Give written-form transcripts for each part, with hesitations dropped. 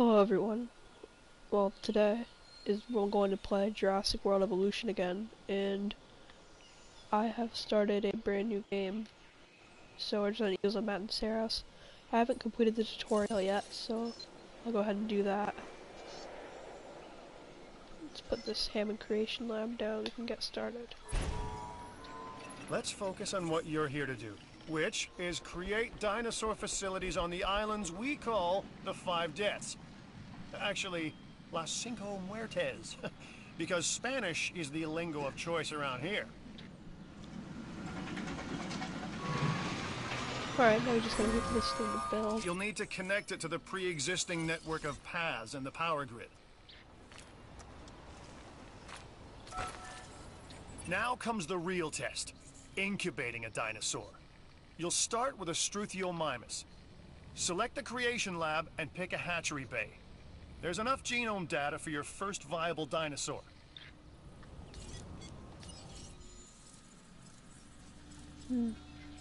Hello everyone. Well, today we're going to play Jurassic World Evolution again, and I have started a brand new game. So we're just gonna use a Matt and Sarah's. I haven't completed the tutorial yet, so I'll go ahead and do that. Let's put this Hammond Creation Lab down and get started. Let's focus on what you're here to do, which is create dinosaur facilities on the islands we call the Five Deaths. Actually, Las Cinco Muertes, because Spanish is the lingo of choice around here. Alright, now we just gotta get this thing to build. You'll need to connect it to the pre-existing network of paths and the power grid. Now comes the real test, incubating a dinosaur. You'll start with a Struthiomimus. Select the creation lab and pick a hatchery bay. There's enough genome data for your first viable dinosaur.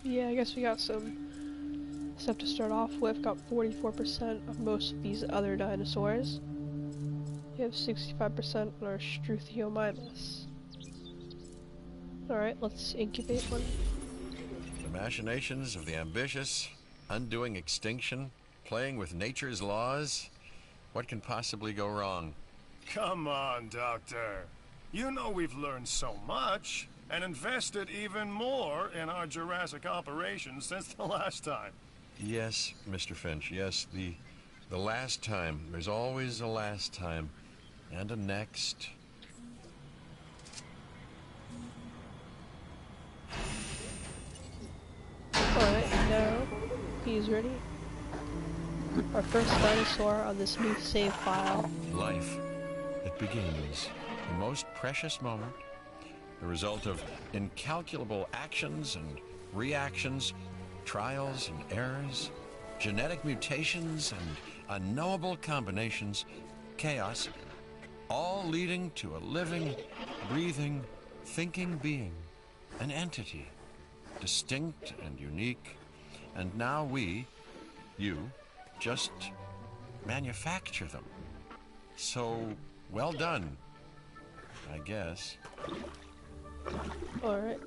Yeah, I guess we got some stuff to start off with. Got 44% of most of these other dinosaurs. We have 65% on our Struthiomimus. Alright, let's incubate one. The machinations of the ambitious, undoing extinction, playing with nature's laws. What can possibly go wrong? Come on, Doctor. You know we've learned so much and invested even more in our Jurassic operations since the last time. Yes, Mr. Finch, yes, the last time. There's always a last time. And a next. Alright, now he's ready. Our first dinosaur on this new save file. Life. It begins. The most precious moment. The result of incalculable actions and reactions, trials and errors, genetic mutations and unknowable combinations, chaos, all leading to a living, breathing, thinking being, an entity, distinct and unique. And now we, you, just manufacture them. So, well done, I guess. Alright.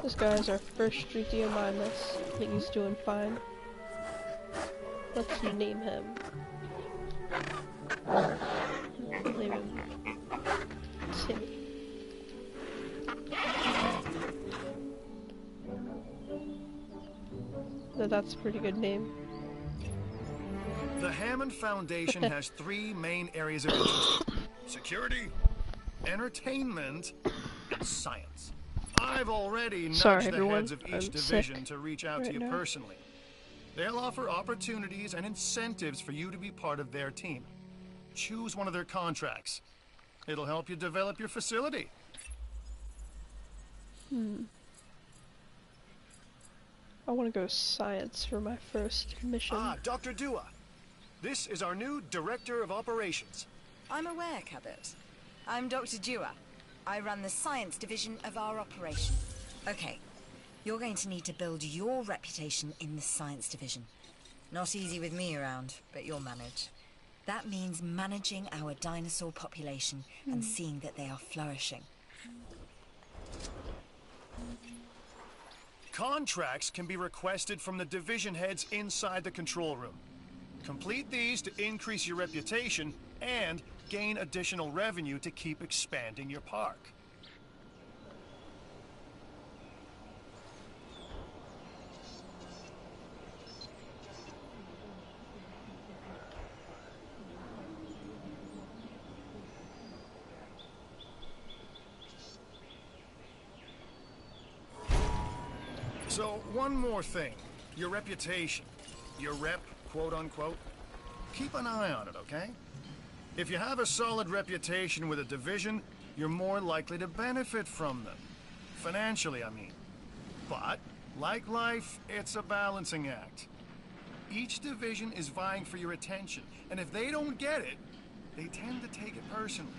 This guy's our first Struthiomimus. I think he's doing fine. Let's name him. Name him Timmy. That's a pretty good name. The Hammond Foundation has three main areas of interest: security, entertainment, and science. I've already nudged the heads of each division to reach out to you personally. They'll offer opportunities and incentives for you to be part of their team. Choose one of their contracts. It'll help you develop your facility. I want to go science for my first mission. Dr. Dua. This is our new Director of Operations. I'm aware, Cabot. I'm Dr. Dua. I run the science division of our operation. Okay, you're going to need to build your reputation in the science division. Not easy with me around, but you'll manage. That means managing our dinosaur population and seeing that they are flourishing. Contracts can be requested from the division heads inside the control room. Complete these to increase your reputation and gain additional revenue to keep expanding your park. So, one more thing. Your reputation. Your rep, quote unquote. Keep an eye on it, okay? If you have a solid reputation with a division, you're more likely to benefit from them. Financially, I mean. But, like life, it's a balancing act. Each division is vying for your attention, and if they don't get it, they tend to take it personally.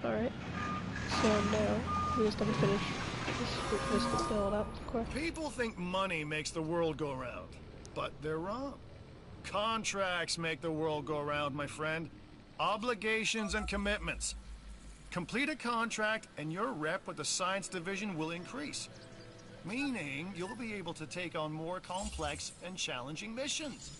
Alright. So now, we just gotta finish Just to build up quick. People think money makes the world go round, but they're wrong. Contracts make the world go round, my friend. Obligations and commitments. Complete a contract and your rep with the science division will increase. Meaning you'll be able to take on more complex and challenging missions.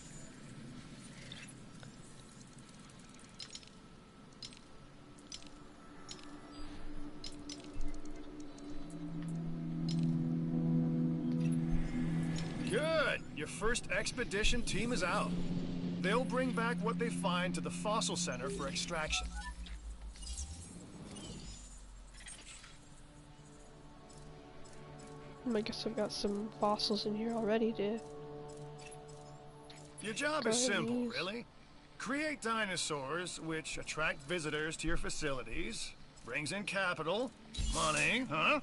Good! Your first expedition team is out. They'll bring back what they find to the fossil center for extraction. I guess I've got some fossils in here already, dude. Your job is simple, really. Create dinosaurs which attract visitors to your facilities, brings in capital, money, huh?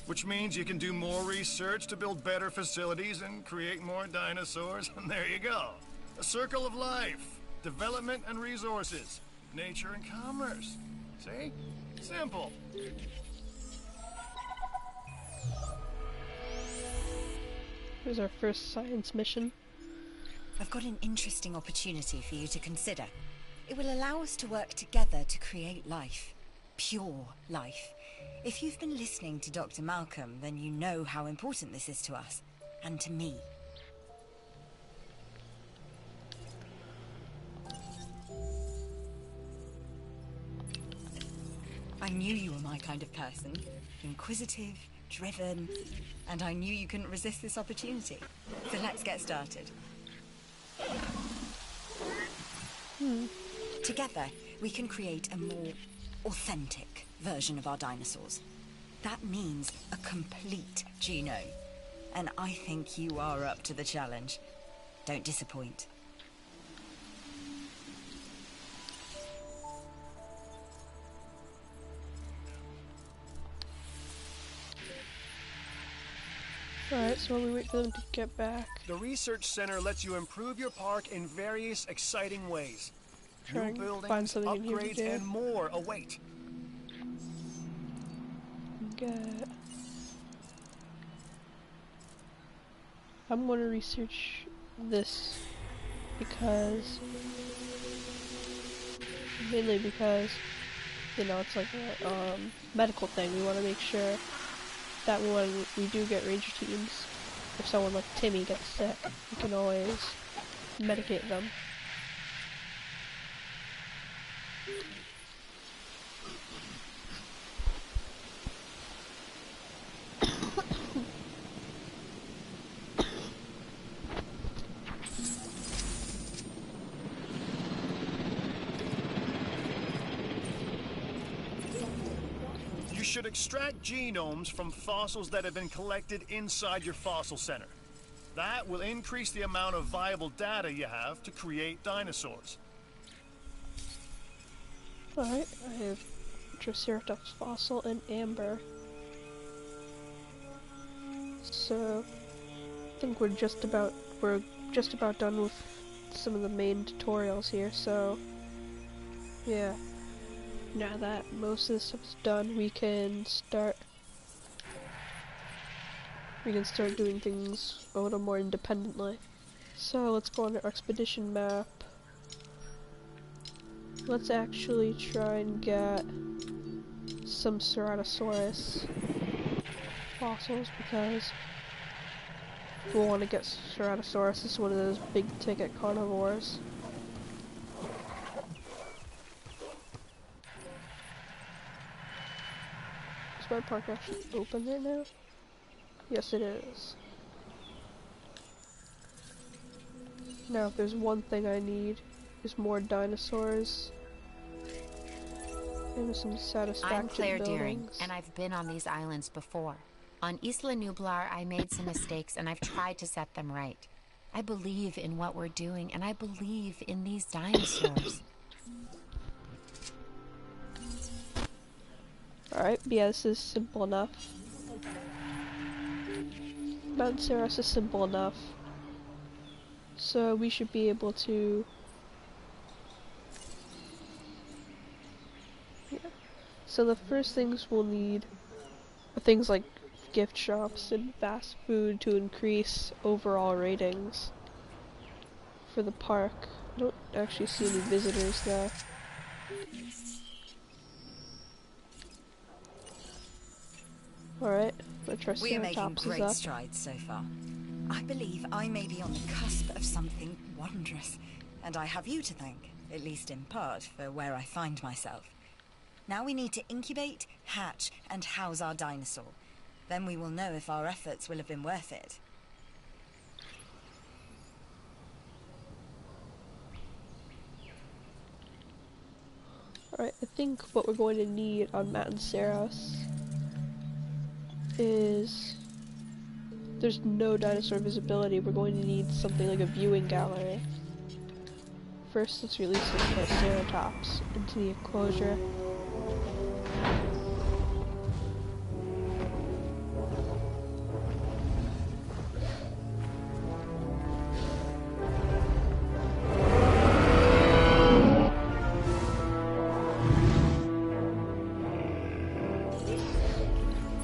Which means you can do more research to build better facilities and create more dinosaurs, and there you go. A circle of life, development and resources, nature and commerce. See? Simple. Here's our first science mission. I've got an interesting opportunity for you to consider. It will allow us to work together to create life. Pure life. If you've been listening to Dr. Malcolm, then you know how important this is to us. And to me. I knew you were my kind of person. Inquisitive, driven, and I knew you couldn't resist this opportunity. So let's get started. Together, we can create a more authentic version of our dinosaurs. That means a complete genome. And I think you are up to the challenge. Don't disappoint. Alright, so while we wait for them to get back, The research center lets you improve your park in various exciting ways. try New and find buildings, something in here to upgrades, do. and more await. Get... I'm going to research this because... mainly because, you know, it's like a medical thing. We want to make sure that when we do get ranger teams, if someone like Timmy gets sick, we can always medicate them. You should extract genomes from fossils that have been collected inside your fossil center. That will increase the amount of viable data you have to create dinosaurs. Alright, I have Triceratops fossil and amber. So I think we're just about done with some of the main tutorials here, so yeah. Now that most of this stuff is done, we can start doing things a little more independently. So let's go on our expedition map. Let's actually try and get some Ceratosaurus fossils because we'll want to get Ceratosaurus. This is one of those big ticket carnivores. Is my park actually open right now? Yes, it is. Now, if there's one thing I need, is more dinosaurs and some satisfaction I'm Claire Deering, buildings. and I've been on these islands before. On Isla Nublar, I made some mistakes, and I've tried to set them right. I believe in what we're doing, and I believe in these dinosaurs. Alright, yeah, this is simple enough. Mount Ceres is simple enough. So we should be able to... yeah. So the first things we'll need are things like gift shops and fast food to increase overall ratings for the park. I don't actually see any visitors though. Alright, my We are making Triceratops is great up. strides so far. I believe I may be on the cusp of something wondrous, and I have you to thank, at least in part, for where I find myself. Now we need to incubate, hatch, and house our dinosaur. Then we will know if our efforts will have been worth it. Alright, I think what we're going to need on Manceros is... there's no dinosaur visibility. We're going to need something like a viewing gallery. First, let's release the Triceratops into the enclosure.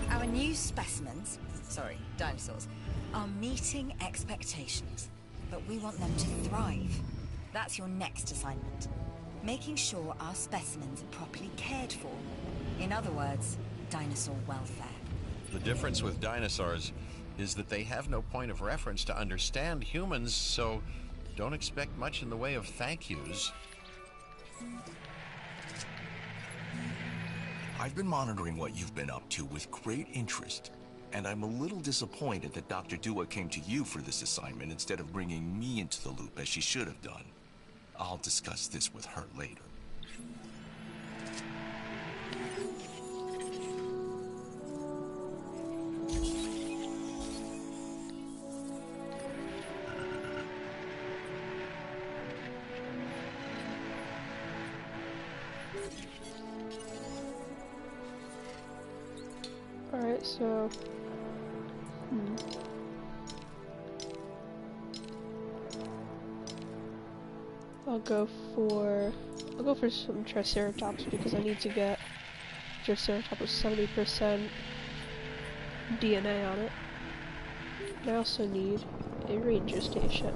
Our new specimens, sorry, dinosaurs, are meeting expectations, but we want them to thrive. That's your next assignment. Making sure our specimens are properly cared for. In other words, dinosaur welfare. The difference with dinosaurs is that they have no point of reference to understand humans, so don't expect much in the way of thank yous. I've been monitoring what you've been up to with great interest, and I'm a little disappointed that Dr. Dua came to you for this assignment instead of bringing me into the loop as she should have done. I'll discuss this with her later. Alright, so... I'll go for some Triceratops because I need to get Triceratops with 70% DNA on it. And I also need a ranger station.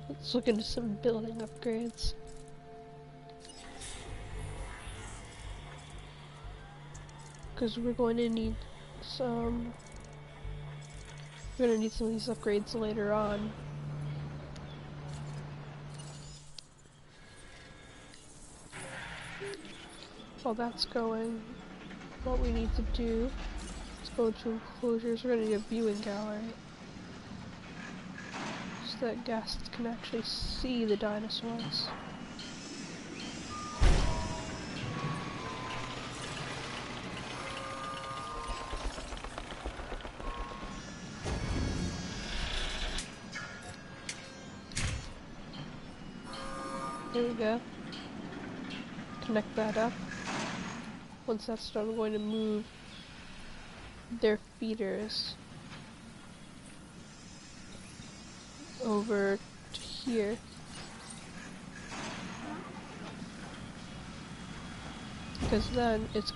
Let's look into some building upgrades. Because we're going to need some... we're going to need some of these upgrades later on. While that's going, what we need to do is go to enclosures. We're going to need a viewing gallery. So that guests can actually see the dinosaurs. There we go. Connect that up. Once that's done, we're going to move their feeders over to here. Because then it's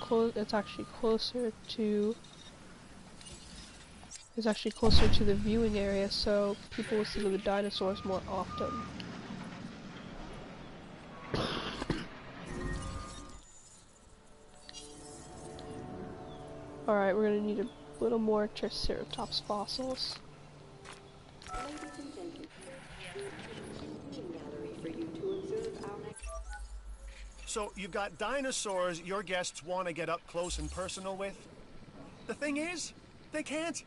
actually closer to the viewing area, so people will see the dinosaurs more often. Alright, we're gonna need a little more Triceratops fossils. So you've got dinosaurs your guests want to get up close and personal with? The thing is, they can't.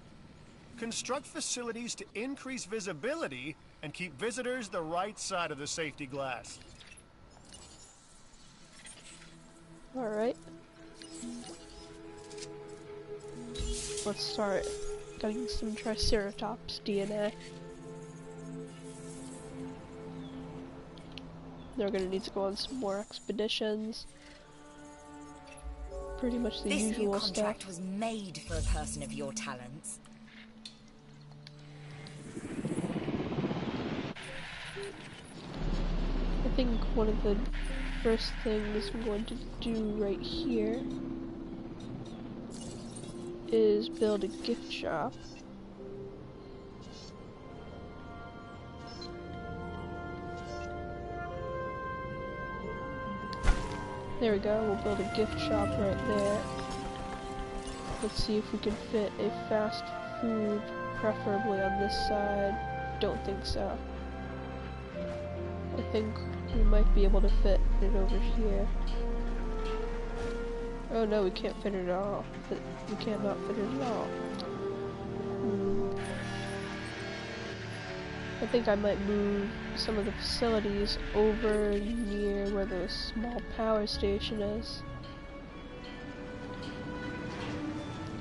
Construct facilities to increase visibility, and keep visitors the right side of the safety glass. Alright. Let's start getting some Triceratops DNA. They're gonna need to go on some more expeditions. Pretty much the This new usual contract stuff. was made for a person of your talents. I think one of the first things I'm going to do right here is build a gift shop. There we go, we'll build a gift shop right there. Let's see if we can fit a fast food, preferably on this side. Don't think so. I think we might be able to fit it over here. Oh no, we can't fit it at all. We cannot fit it at all. I think I might move some of the facilities over near where the small power station is.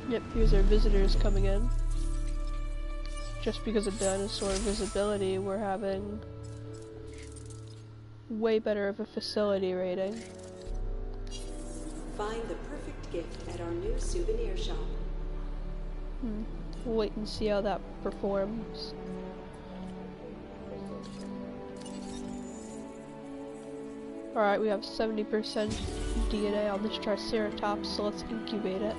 Yep, here's our visitors coming in. Just because of dinosaur visibility, we're having way better of a facility rating. Find the perfect gift at our new souvenir shop. We'll wait and see how that performs. Alright, we have 70% DNA on this Triceratops, so let's incubate it.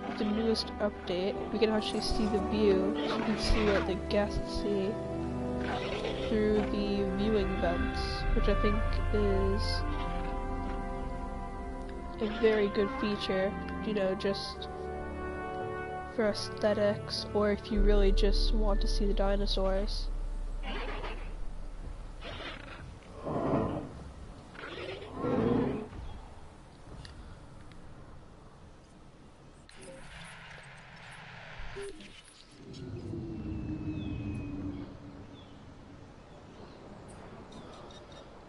With the newest update, we can actually see the view, so you can see what the guests see through the viewing vents, which I think is a very good feature, you know, just for aesthetics, or if you really just want to see the dinosaurs.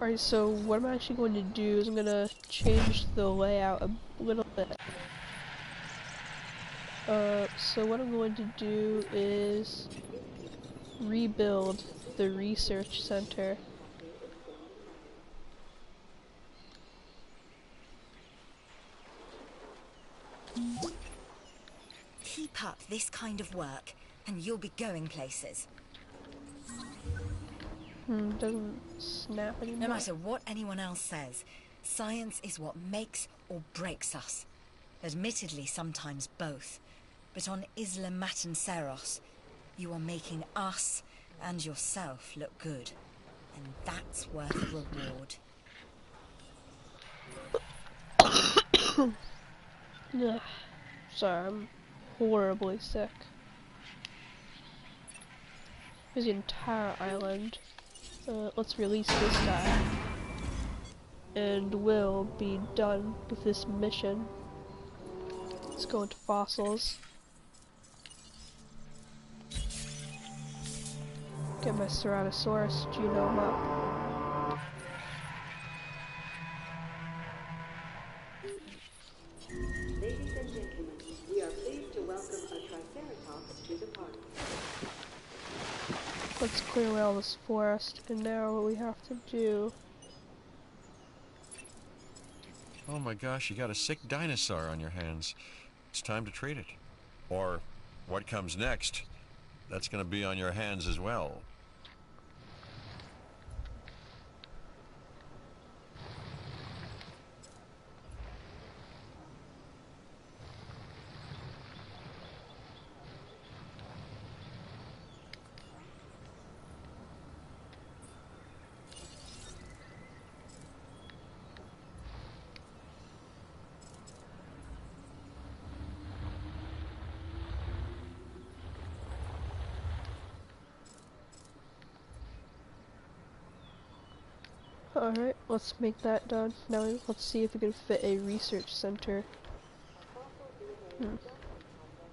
Alright, so what I'm actually going to do is I'm going to change the layout a little bit. So what I'm going to do is rebuild the research center. Keep up this kind of work, and you'll be going places. Doesn't snap anymore. No matter what anyone else says, science is what makes or breaks us. Admittedly, sometimes both. But on Isla Matanceros, you are making us and yourself look good. And that's worth a reward. Ugh. Sorry, I'm horribly sick. There's the entire island. Let's release this guy. And we'll be done with this mission. Let's go into fossils. Get my Ceratosaurus genome up. Ladies and gentlemen, we are pleased to welcome a Triceratops to the party. Let's clear away all this forest, and now what we have to do... Oh my gosh, you got a sick dinosaur on your hands. It's time to treat it. Or what comes next, that's going to be on your hands as well. Alright, let's make that done. Now let's see if we can fit a research center.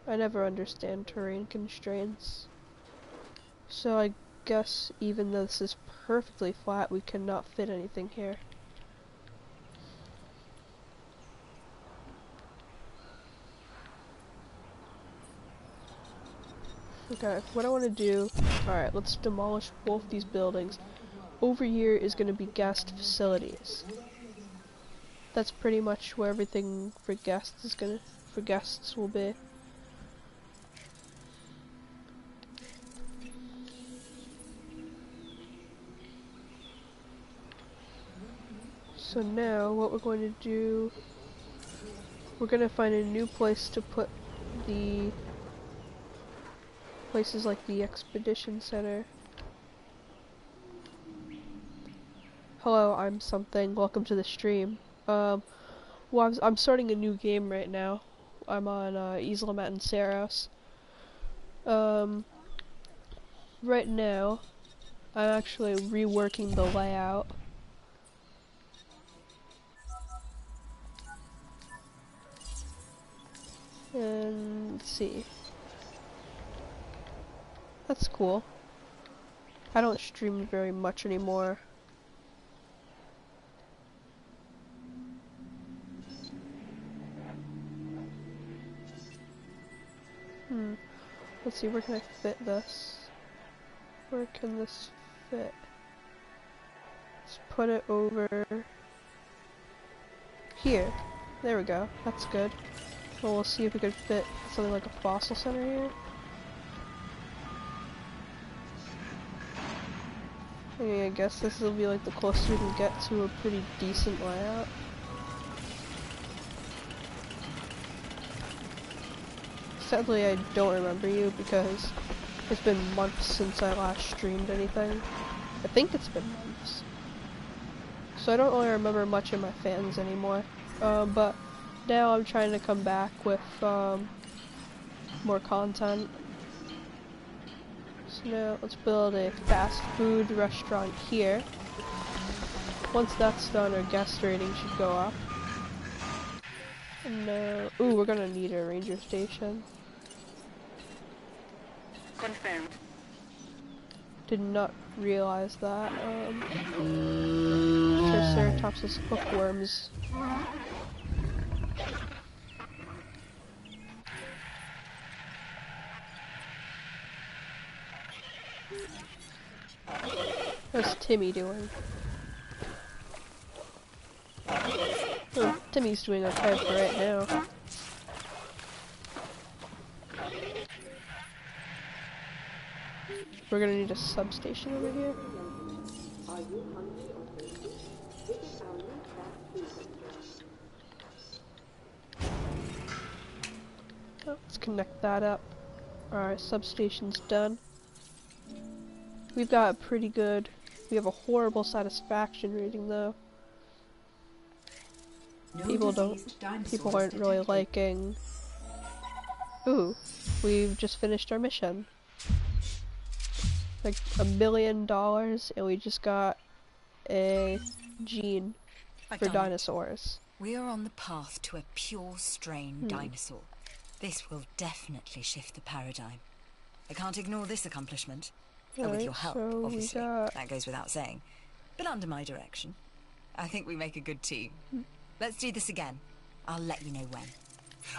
I never understand terrain constraints. So I guess even though this is perfectly flat, we cannot fit anything here. Okay, what I want to do... Alright, let's demolish both these buildings. Over here is going to be guest facilities. That's pretty much where everything for guests will be. So now what we're going to do, we're going to find a new place to put the places like the expedition center. Hello, I'm something. Welcome to the stream. Well, I'm starting a new game right now. I'm on Isla Matanceros. Right now, I'm actually reworking the layout. And let's see. That's cool. I don't stream very much anymore. Let's see, where can I fit this? Where can this fit? Let's put it over here. There we go. That's good. Well, we'll see if we can fit something like a fossil center here. I guess this will be like the closest we can get to a pretty decent layout. Sadly, I don't remember you because it's been months since I last streamed anything. I think it's been months. So I don't really remember much of my fans anymore. But now I'm trying to come back with more content. So now let's build a fast food restaurant here. Once that's done, our guest rating should go up. And ooh, we're gonna need a ranger station. Confirmed. Did not realize that. Triceratops' hookworms. What's Timmy doing? Oh, Timmy's doing okay for right now. We're gonna need a substation over here. Are you hungry or thirsty? Visit our new fast food restaurant. Oh, let's connect that up. Alright, substation's done. We've got pretty good... We have a horrible satisfaction rating though. People aren't really liking... Ooh, we've just finished our mission. Like $1 million, and we just got a gene for dinosaurs. We are on the path to a pure strain dinosaur. This will definitely shift the paradigm. I can't ignore this accomplishment. With your help, so obviously. That goes without saying. But under my direction. I think we make a good team. Let's do this again. I'll let you know when.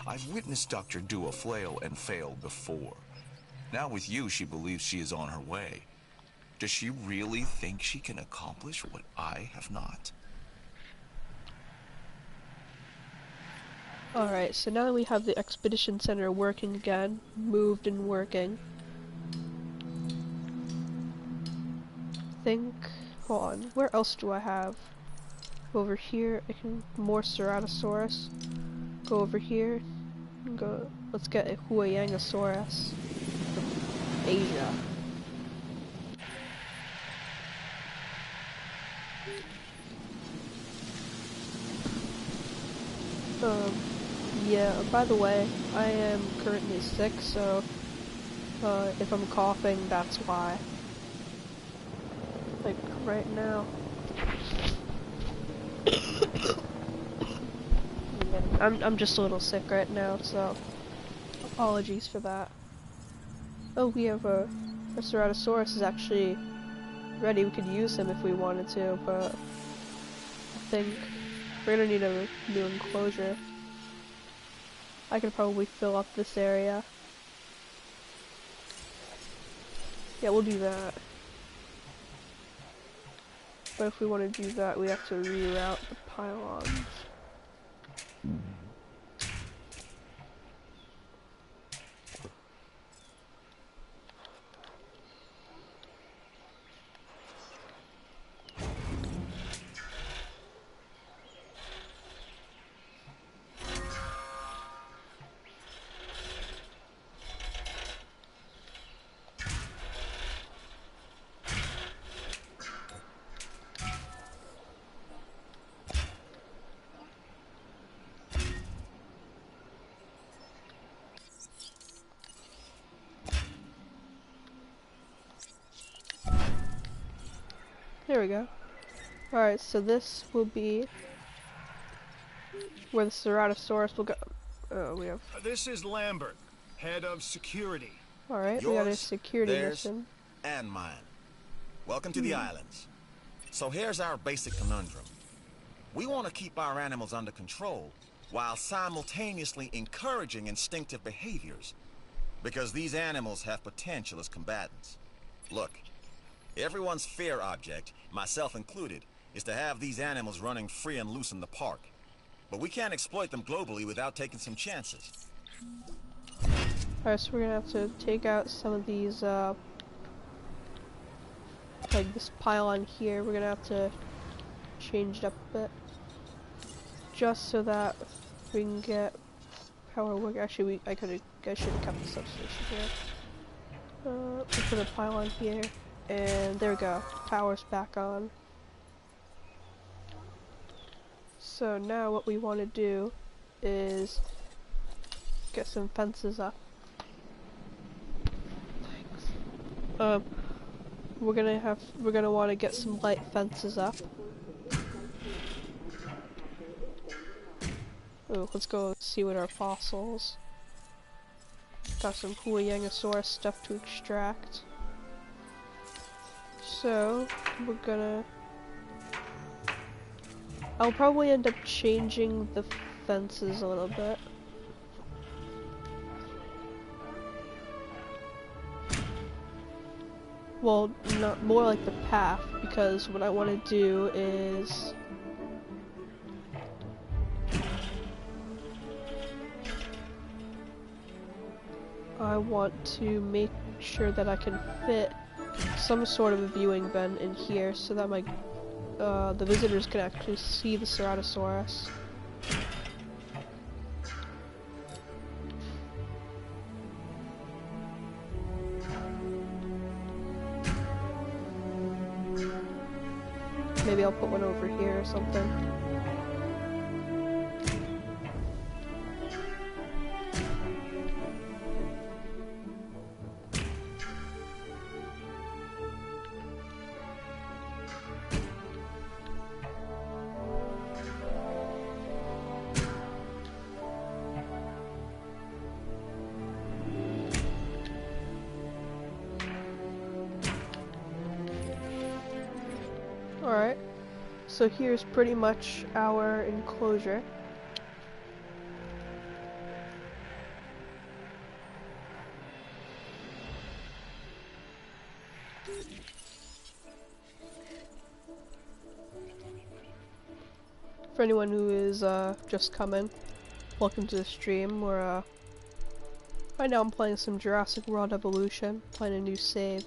I've witnessed Dr. Dua flail and fail before. Now with you, she believes she is on her way. Does she really think she can accomplish what I have not? Alright, so now that we have the expedition center working again, moved and working. Hold on, where else do I have? Over here, I can more Ceratosaurus. Go over here, and go. Let's get a Huayangosaurus from Asia. Yeah. By the way, I am currently sick, so if I'm coughing, that's why. Like, right now. Yeah, I'm just a little sick right now, so Apologies for that. Oh, we have a Ceratosaurus is actually ready. We could use him if we wanted to, but I think we're gonna need a new enclosure. I could probably fill up this area. Yeah, we'll do that. But if we want to do that, we have to reroute the pylons. There we go. Alright, so this will be where the Ceratosaurus will go. Oh, we have... This is Lambert, head of security. Alright, we got a security theirs, mission. and mine. Welcome to the islands. So here's our basic conundrum. We want to keep our animals under control while simultaneously encouraging instinctive behaviors, because these animals have potential as combatants. Look, everyone's fear object, myself included, is to have these animals running free and loose in the park. But we can't exploit them globally without taking some chances. Alright, so we're gonna have to take out some of these, like this pylon here. We're gonna have to change it up a bit. Just so that we can get power work. Actually, I should have kept the substation here. We'll put a pylon here. And there we go. Power's back on. So now what we want to do is get some fences up. Thanks. We're gonna want to get some light fences up. Oh, let's go see what our fossils. Got some Huayangosaurus stuff to extract. So, we're gonna... I'll probably end up changing the fences a little bit. Well, not more like the path, because what I want to do is... I want to make sure that I can fit some sort of a viewing vent in here so that my the visitors can actually see the Ceratosaurus. Maybe I'll put one over here or something. Alright, so here's pretty much our enclosure. For anyone who is just coming, welcome to the stream. We're right now I'm playing some Jurassic World Evolution, playing a new save.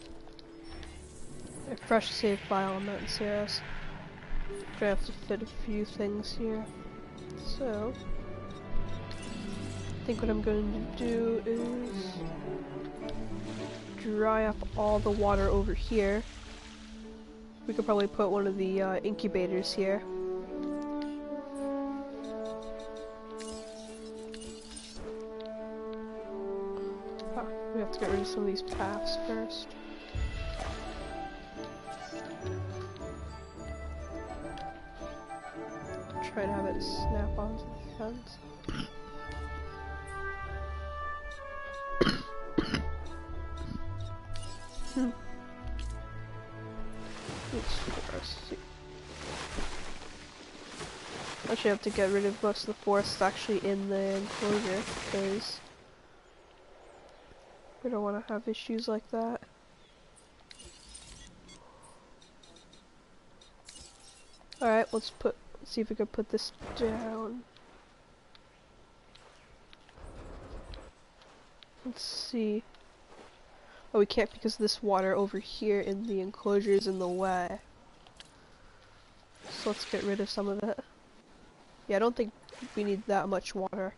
A fresh save file on Mountain Ceres. Gonna have to fit a few things here. So, I think what I'm going to do is dry up all the water over here. We could probably put one of the incubators here. We have to get rid of some of these paths first. Try to have it snap onto the fence. Actually, I have to get rid of most of the forests actually in the enclosure because we don't want to have issues like that. Alright, let's see if we can put this down. Let's see. Oh, we can't because this water over here in the enclosure is in the way. So let's get rid of some of it. Yeah, I don't think we need that much water.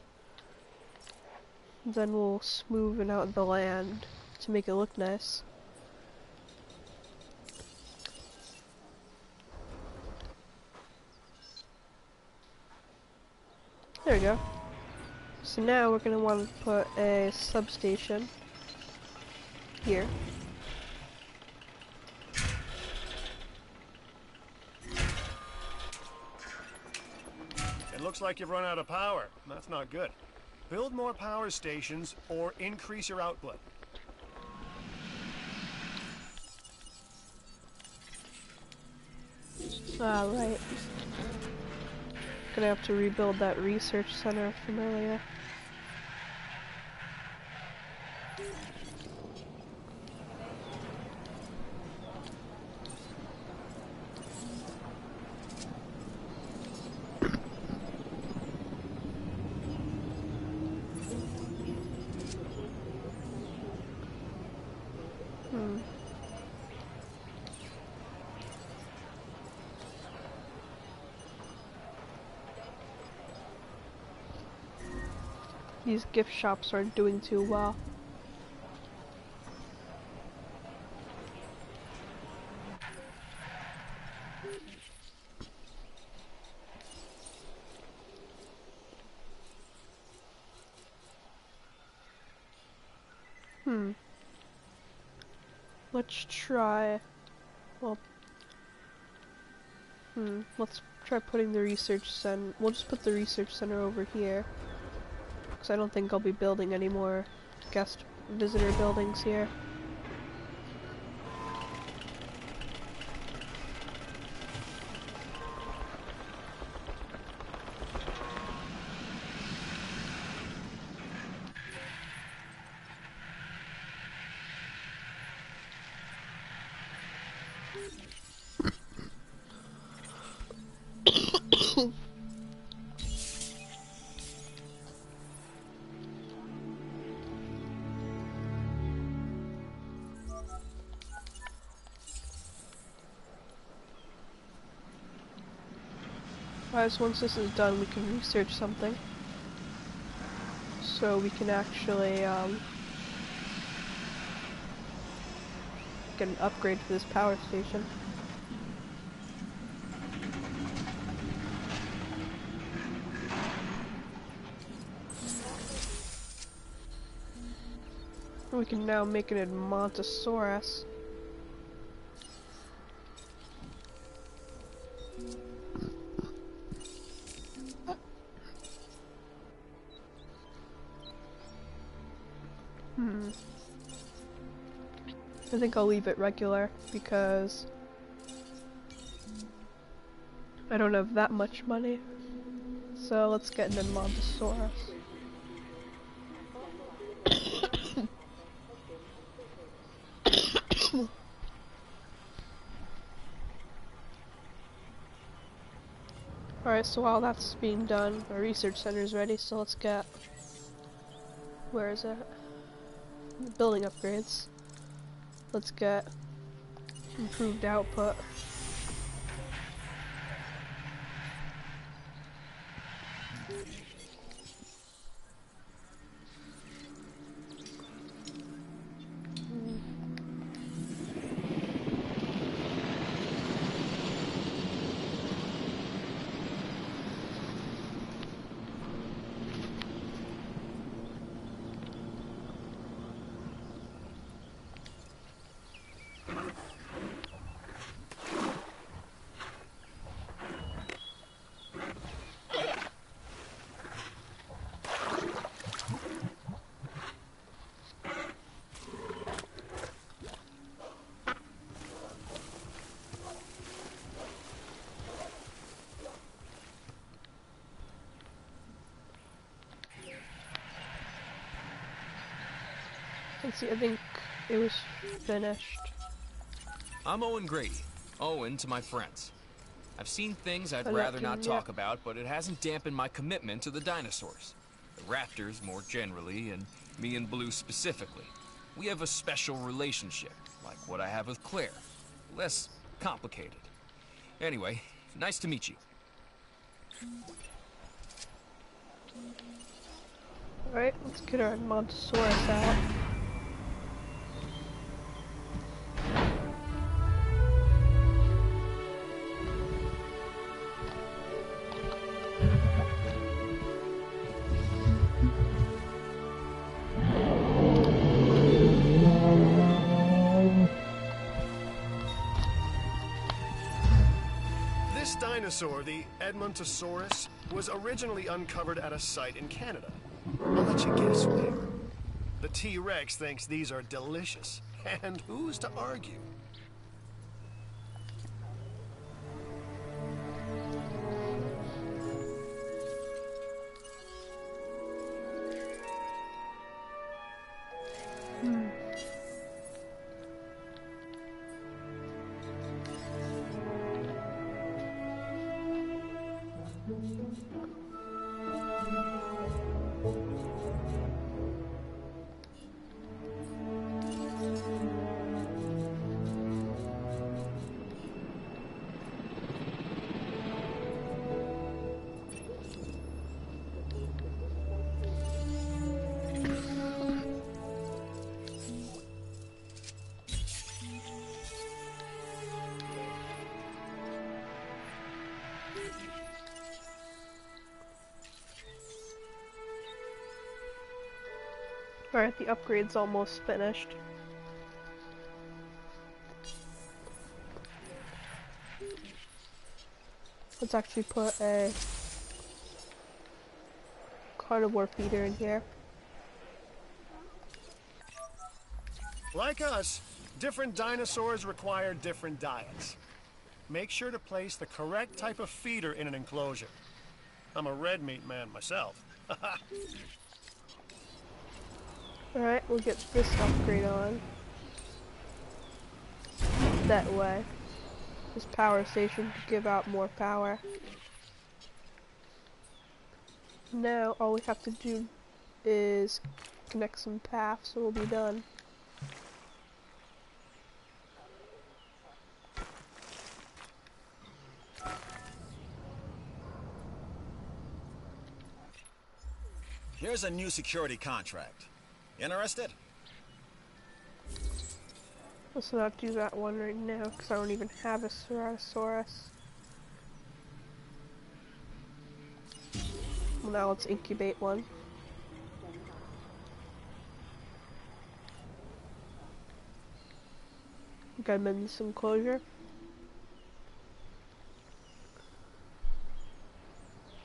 Then we'll smoothen out the land to make it look nice. There we go. So now we're gonna want to put a substation here. It looks like you've run out of power. That's not good. Build more power stations or increase your output. Ah, right. Gonna have to rebuild that research center from earlier. These gift shops aren't doing too well. Let's try, well, let's try putting the research center, we'll just put the research center over here. Because I don't think I'll be building any more guest visitor buildings here. Alright, so once this is done, we can research something. So we can actually, get an upgrade for this power station. We can now make it in Montosaurus. I think I'll leave it regular because I don't have that much money. So let's get into Montosaurus. Alright, so while that's being done, our research center is ready, so let's get... Where is it? Building upgrades. Let's get improved output. Let's see, I think it was finished. I'm Owen Grady. Owen to my friends. I've seen things I'd I rather left not him, talk yeah. about, but it hasn't dampened my commitment to the dinosaurs. The raptors more generally, and me and Blue specifically. We have a special relationship, like what I have with Claire. Less complicated. Anyway, nice to meet you. Alright, let's get our Montosaurus out. This dinosaur, the Edmontosaurus, was originally uncovered at a site in Canada. I'll let you guess where. The T-Rex thinks these are delicious, and who's to argue? Alright, the upgrade's almost finished. Let's actually put a carnivore feeder in here. Like us, different dinosaurs require different diets. Make sure to place the correct type of feeder in an enclosure. I'm a red meat man myself. Alright, we'll get this upgrade on. That way. This power station to give out more power. Now, all we have to do is connect some paths and we'll be done. Here's a new security contract. Interested? Let's not do that one right now, because I don't even have a Ceratosaurus. Well, now let's incubate one. Get him in this enclosure.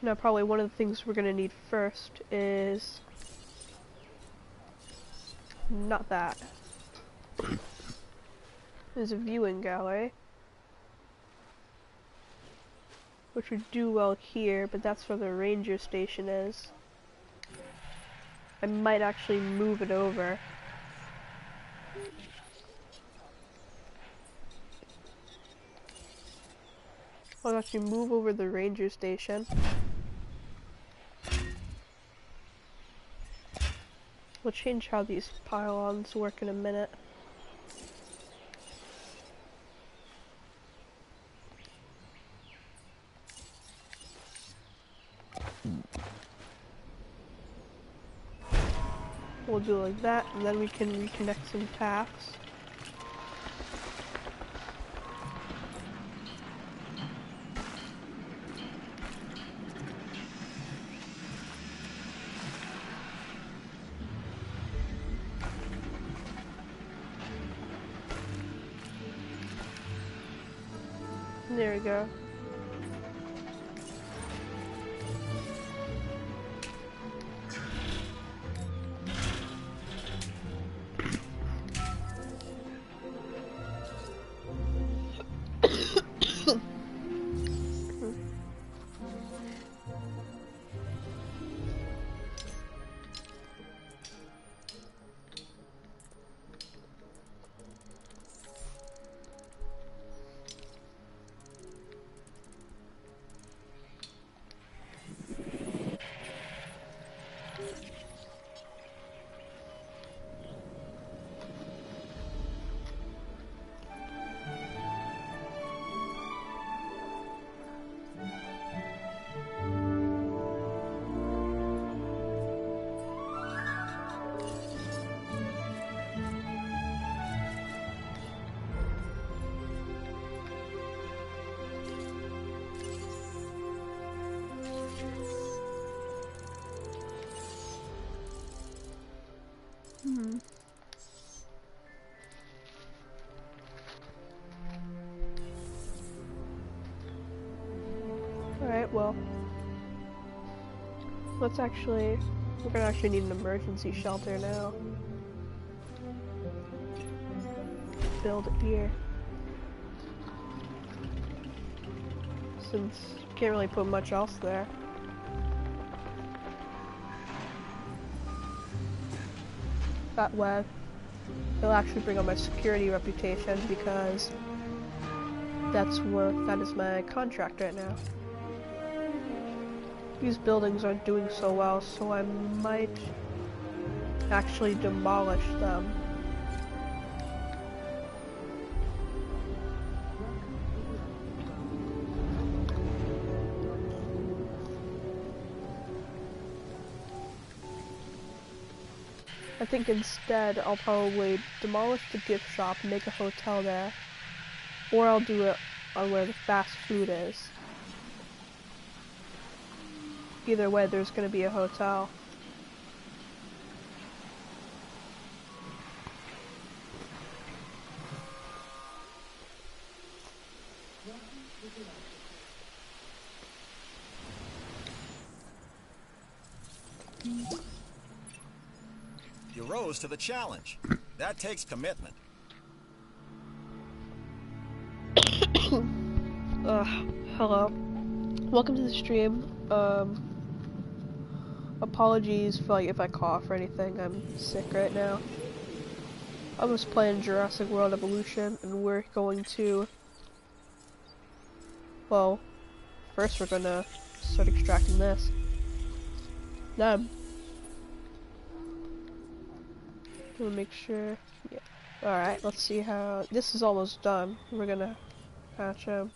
Now, probably one of the things we're gonna need first is not that. There's a viewing gallery, which would do well here, but that's where the ranger station is. I might actually move it over. I'll actually move over the ranger station. We'll change how these pylons work in a minute. We'll do it like that, and then we can reconnect some paths. There we go. well, we're gonna actually need an emergency shelter now. Build it here. Since you can't really put much else there. That way, it'll actually bring up my security reputation because that is my contract right now. These buildings aren't doing so well, so I might actually demolish them. I think instead I'll probably demolish the gift shop, make a hotel there, or I'll do it on where the fast food is. Either way, there's gonna be a hotel. You rose to the challenge. That takes commitment. Hello. Welcome to the stream. Apologies for if I cough or anything. I'm sick right now. I was playing Jurassic World Evolution, and we're going to... Well, first we're gonna start extracting this. Then... We'll make sure... Yeah. Alright, let's see how... This is almost done. We're gonna hatch him.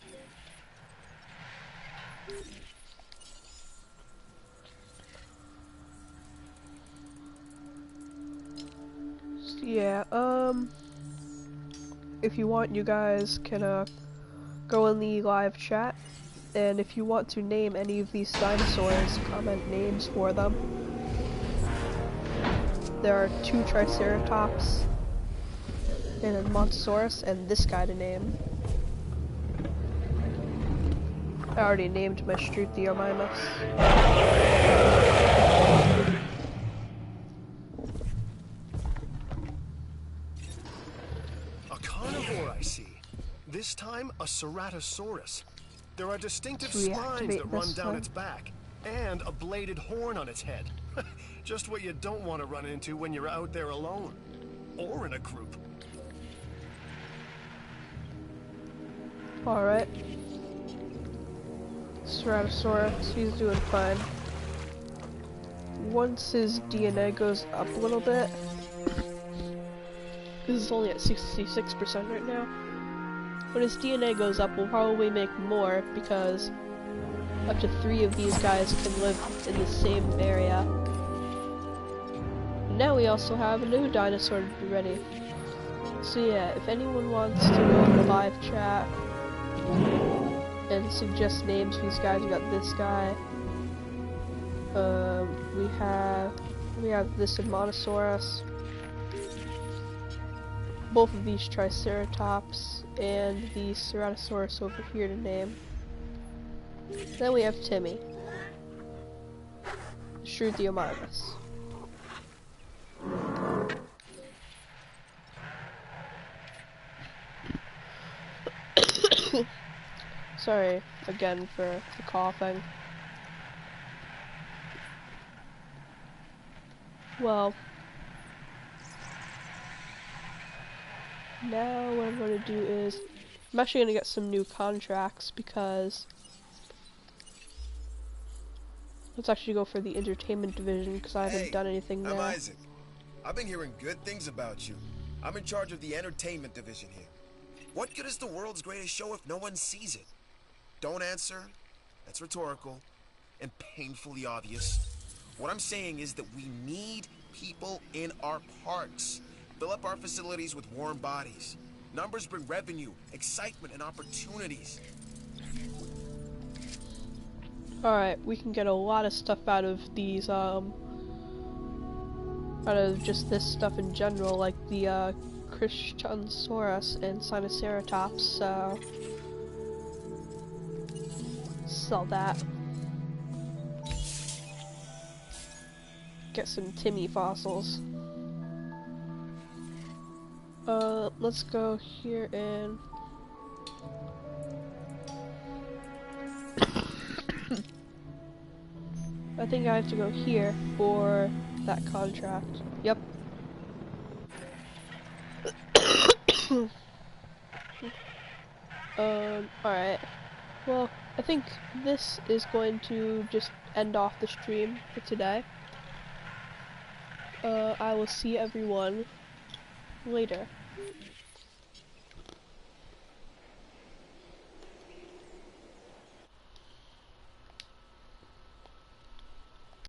Yeah, if you want, you guys can, go in the live chat, and if you want to name any of these dinosaurs, comment names for them. There are 2 Triceratops, and a Montosaurus, and this guy to name. I already named my Struthiomimus. I see. This time, a Ceratosaurus. There are distinctive spines that run down its back, and a bladed horn on its head. Just what you don't want to run into when you're out there alone. Or in a group. Alright. Ceratosaurus, he's doing fine. Once his DNA goes up a little bit, this is only at 66% right now. When his DNA goes up, we'll probably make more because up to 3 of these guys can live in the same area. And now we also have a new dinosaur to be ready. So yeah, if anyone wants to go in the live chat and suggest names for these guys, we got this guy. We have this Monosaurus. Both of these Triceratops and the Ceratosaurus over here to name. Then we have Timmy. Struthiomimus. Sorry again for the coughing. Well, now what I'm going to do is, I'm actually going to get some new contracts because let's actually go for the entertainment division because I haven't done anything there. I'm Isaac. I've been hearing good things about you. I'm in charge of the entertainment division here. What good is the world's greatest show if no one sees it? Don't answer. That's rhetorical and painfully obvious. What I'm saying is that we need people in our parks. Fill up our facilities with warm bodies. Numbers bring revenue, excitement, and opportunities. Alright, we can get a lot of stuff out of these, out of just this stuff in general, like the, Christiansaurus and Sinoceratops, so sell that. get some Timmy fossils. Let's go here and I think I have to go here for that contract. Yep. Alright. Well, I think this is going to just end off the stream for today. I will see everyone later.